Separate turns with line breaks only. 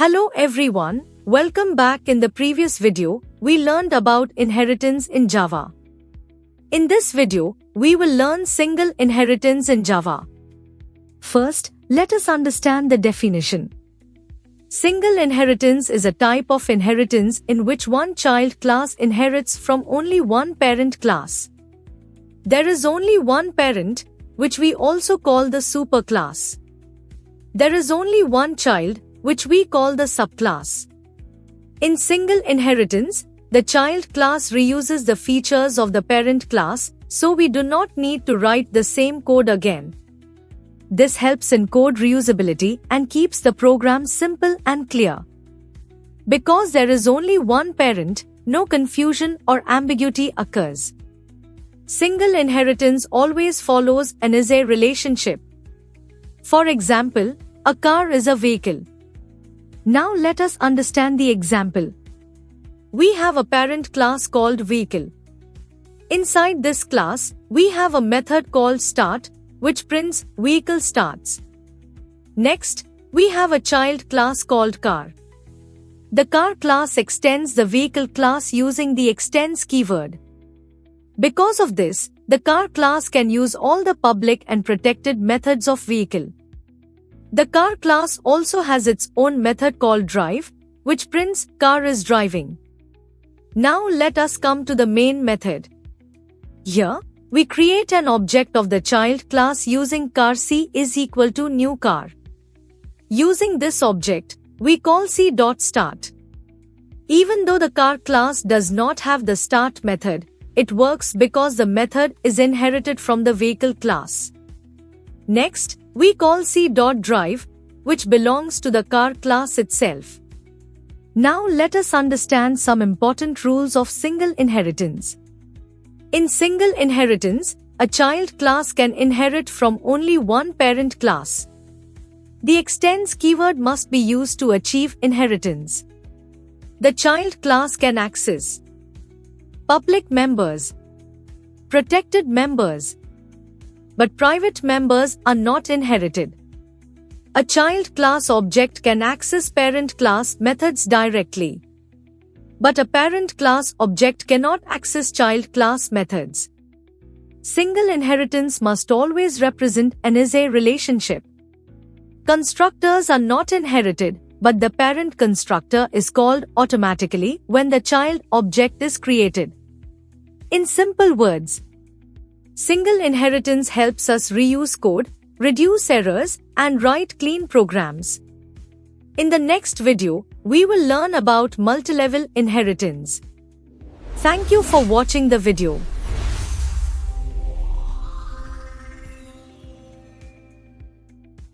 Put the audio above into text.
Hello everyone, welcome back. In the previous video, we learned about inheritance in Java. In this video, we will learn single inheritance in Java. First, let us understand the definition. Single inheritance is a type of inheritance in which one child class inherits from only one parent class. There is only one parent, which we also call the superclass. There is only one child, which we call the subclass. In single inheritance, the child class reuses the features of the parent class, so we do not need to write the same code again. This helps in code reusability and keeps the program simple and clear. Because there is only one parent, no confusion or ambiguity occurs. Single inheritance always follows an is-a relationship. For example, a car is a vehicle. Now let us understand the example. We have a parent class called vehicle. Inside this class, we have a method called start, which prints vehicle starts. Next, we have a child class called car. The car class extends the vehicle class using the extends keyword. Because of this, the car class can use all the public and protected methods of vehicle. The car class also has its own method called drive, which prints car is driving. Now let us come to the main method. Here, we create an object of the child class using car c is equal to new car. Using this object, we call c.start. Even though the car class does not have the start method, it works because the method is inherited from the vehicle class. Next, we call c.drive, which belongs to the car class itself. Now let us understand some important rules of single inheritance. In single inheritance, a child class can inherit from only one parent class. The extends keyword must be used to achieve inheritance. The child class can access public members, protected members, but private members are not inherited. A child class object can access parent class methods directly. But a parent class object cannot access child class methods. Single inheritance must always represent an is-a relationship. Constructors are not inherited, but the parent constructor is called automatically when the child object is created. In simple words, single inheritance helps us reuse code, reduce errors, and write clean programs. In the next video, we will learn about multilevel inheritance. Thank you for watching the video.